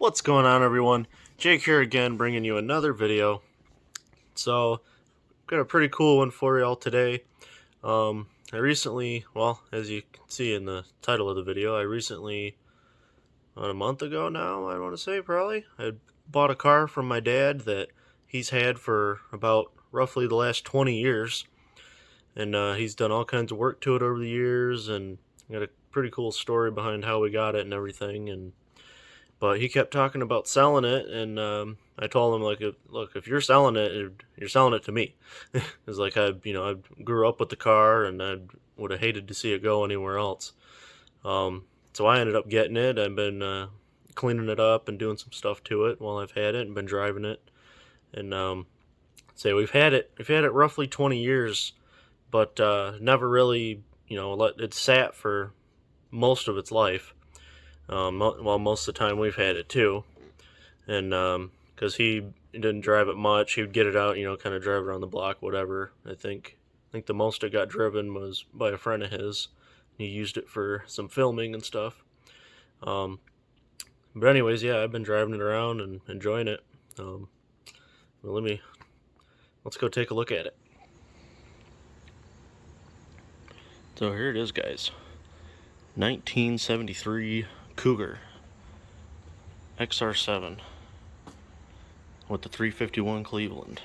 What's going on, everyone? Jake here again, bringing you another video. So, got a pretty cool one for y'all today. I recently, well, as you can see in the title of the video, I recently, about a month ago now, I want to say probably, I bought a car from my dad that he's had for about roughly the last 20 years. And he's done all kinds of work to it over the years, and got a pretty cool story behind how we got it and everything. But he kept talking about selling it, and I told him, like, look, if you're selling it, you're selling it to me. It's like I grew up with the car, and I would have hated to see it go anywhere else. So I ended up getting it. I've been cleaning it up and doing some stuff to it while I've had it, and been driving it. And say we've had it roughly 20 years, but never really, let it sat for most of its life. Well, most of the time we've had it too, and because he didn't drive it much, he would get it out, kind of drive around the block, whatever. I think the most it got driven was by a friend of his. He used it for some filming and stuff. Um, but anyways, yeah, I've been driving it around and enjoying it. Well, let's go take a look at it. So here it is, guys. 1973 Cougar XR7 with the 351 Cleveland.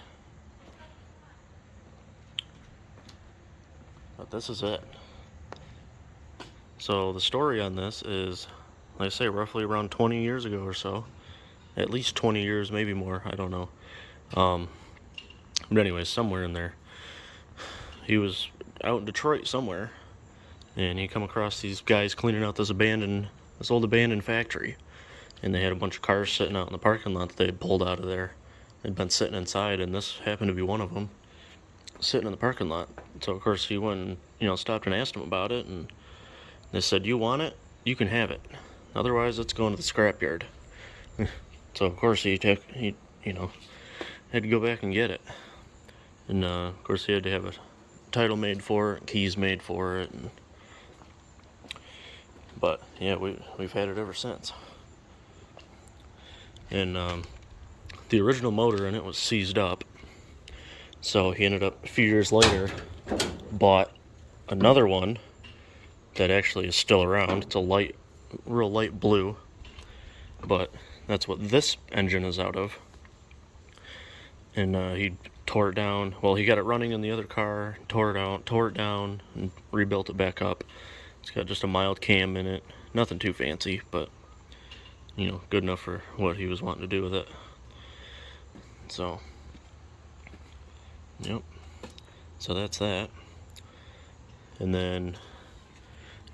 But this is it. So the story on this is, like I say, roughly around 20 years ago or so. At least 20 years, maybe more, I don't know. But anyways, somewhere in there. He was out in Detroit somewhere, and he come across these guys cleaning out this old abandoned factory. And they had a bunch of cars sitting out in the parking lot that they had pulled out of there. They'd been sitting inside, and this happened to be one of them, sitting in the parking lot. So of course he went and, stopped and asked him about it, and they said, "You want it? You can have it. Otherwise, it's going to the scrapyard." So of course he had to go back and get it, and of course he had to have a title made for it, keys made for it, but yeah, we've had it ever since. And the original motor in it was seized up, so he ended up a few years later bought another one that actually is still around. It's a real light blue, but that's what this engine is out of. And he tore it down. Well, he got it running in the other car, tore it down, and rebuilt it back up. It's got just a mild cam in it. Nothing too fancy, but good enough for what he was wanting to do with it. So, yep. So that's that. And then,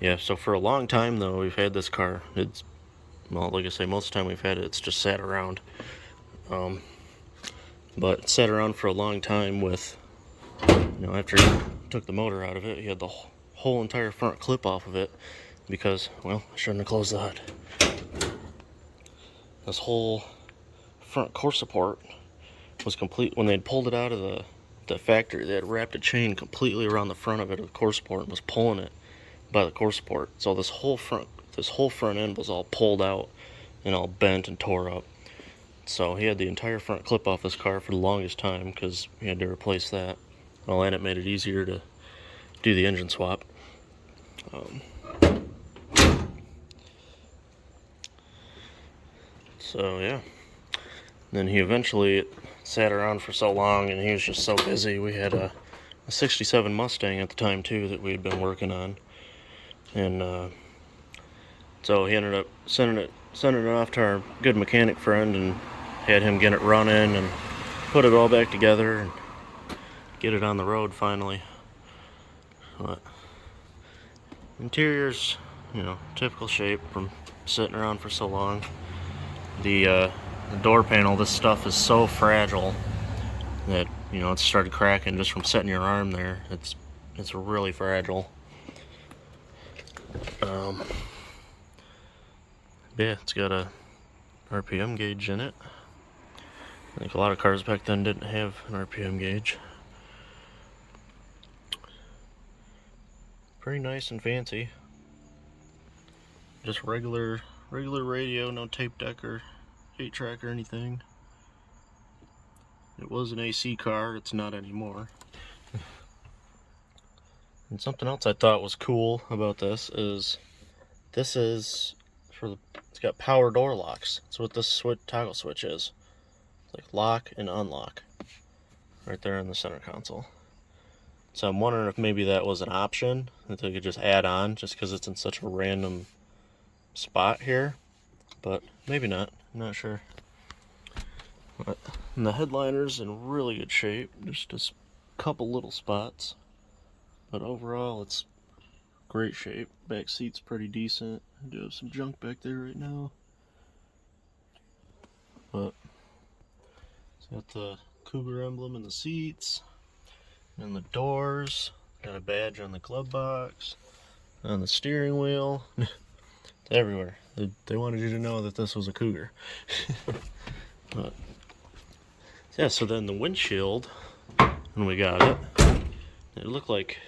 yeah, so for a long time, though, we've had this car. Well, like I say, most of the time we've had it, it's just sat around. But it sat around for a long time with, after he took the motor out of it, he had the whole entire front clip off of it because, well, I shouldn't have closed the hood. This whole front core support was complete. When they had pulled it out of the factory, they had wrapped a chain completely around the front of it, of the core support, and was pulling it by the core support. So this whole front end was all pulled out and all bent and tore up. So he had the entire front clip off his car for the longest time because he had to replace that. Well, and it made it easier to do the engine swap. So yeah. Then he eventually sat around for so long, and he was just so busy. We had a 67 Mustang at the time too that we had been working on, and so he ended up sending it off to our good mechanic friend, and had him get it running and put it all back together and get it on the road finally. But interior's, typical shape from sitting around for so long. The door panel, this stuff is so fragile that it started cracking just from setting your arm there. It's really fragile. Yeah, it's got a RPM gauge in it. I think a lot of cars back then didn't have an RPM gauge. Pretty nice and fancy. Just regular radio, no tape deck or 8-track or anything. It was an AC car, it's not anymore. And something else I thought was cool about this is it's got power door locks. That's what this toggle switch is. It's like lock and unlock right there in the center console. So I'm wondering if maybe that was an option that they could just add on just because it's in such a random spot here, but maybe not. I'm not sure. And the headliner's in really good shape, just a couple little spots, but overall it's great shape. Back seat's pretty decent. I do have some junk back there right now, but it's got the Cougar emblem in the seats and the doors. Got a badge on the glove box, on the steering wheel. It's everywhere. They wanted you to know that this was a Cougar. But yeah, so then the windshield, when we got it, it looked like,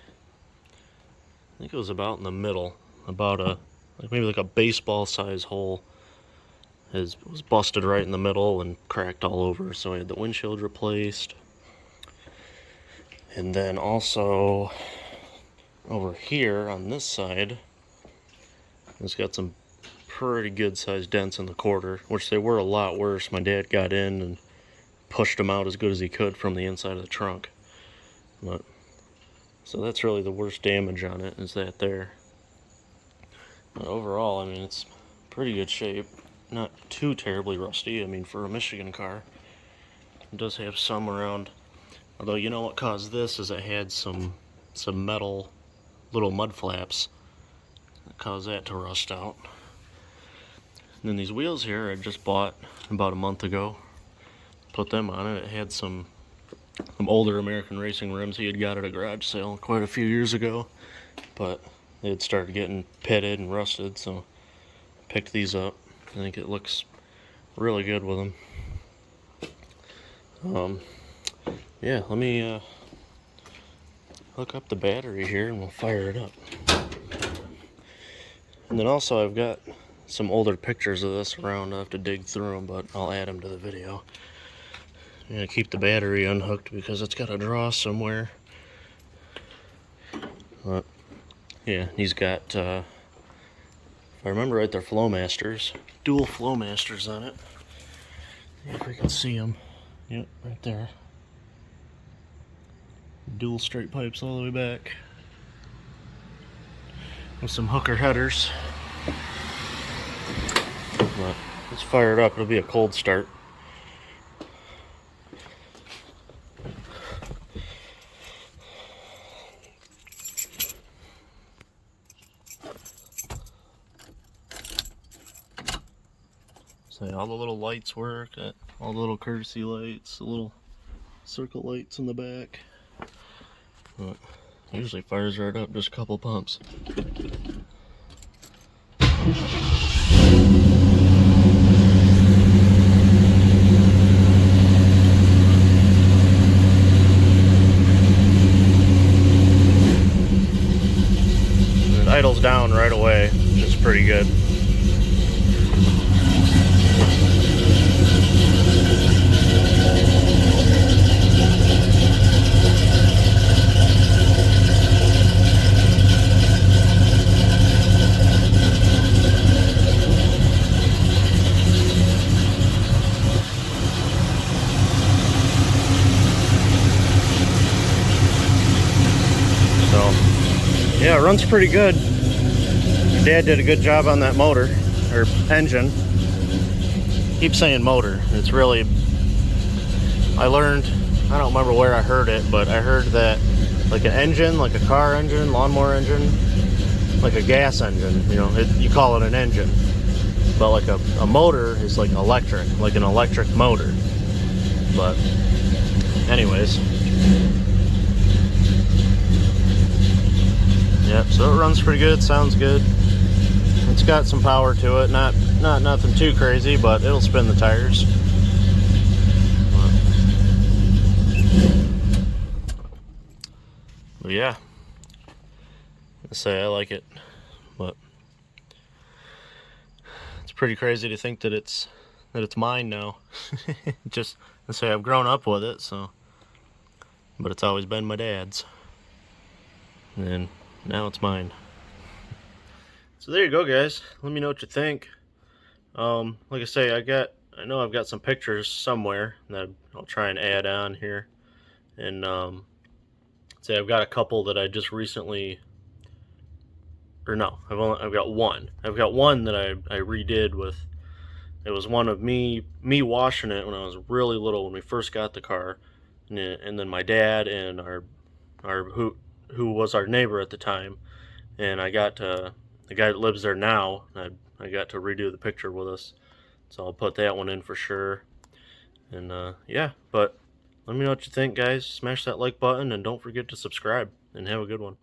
I think it was about in the middle, about maybe like a baseball size hole was busted right in the middle and cracked all over, so I had the windshield replaced. And then also over here on this side, it's got some pretty good sized dents in the quarter, which they were a lot worse. My dad got in and pushed them out as good as he could from the inside of the trunk. But so that's really the worst damage on it, is that there. But overall, I mean, it's pretty good shape. Not too terribly rusty. I mean, for a Michigan car, it does have some around. Although, you know what caused this is it had some metal little mud flaps that caused that to rust out. And then these wheels here I just bought about a month ago. Put them on it. It had some older American racing rims he had got at a garage sale quite a few years ago, but they had started getting pitted and rusted, so I picked these up. I think it looks really good with them. Yeah, let me hook up the battery here and we'll fire it up. And then also I've got some older pictures of this around. I'll have to dig through them, but I'll add them to the video. I'm gonna keep the battery unhooked because it's got a draw somewhere. But yeah, he's got, if I remember right, they're Flowmasters. Dual Flowmasters on it. See if we can see them. Yep, right there. Dual straight pipes all the way back. With some hooker headers. But let's fire it up. It'll be a cold start. So all the little lights work, all the little courtesy lights, the little circle lights in the back. But usually fires right up, just a couple pumps. It idles down right away, which is pretty good. Yeah, it runs pretty good. Dad did a good job on that motor, or engine. Keep saying motor. It's really, I learned, I don't remember where I heard it, but I heard that like an engine, like a car engine, lawnmower engine, like a gas engine, you know, you call it an engine. But like a motor is like electric, like an electric motor. But anyways. Yep, so it runs pretty good, sounds good. It's got some power to it, not nothing too crazy, but it'll spin the tires. But yeah, I say I like it, but it's pretty crazy to think that it's that it's mine now. Just to say I've grown up with it, so, but it's always been my dad's, and now it's mine. So there you go, guys. Let me know what you think. Like I say, I know I've got some pictures somewhere that I'll try and add on here, and say I've got a couple that I just recently, or no, I've got one. I've got one that I redid with. It was one of me washing it when I was really little, when we first got the car, and then my dad and our who was our neighbor at the time, and I got the guy that lives there now. I got to redo the picture with us, so I'll put that one in for sure. And yeah, but let me know what you think, guys. Smash that like button and don't forget to subscribe, and have a good one.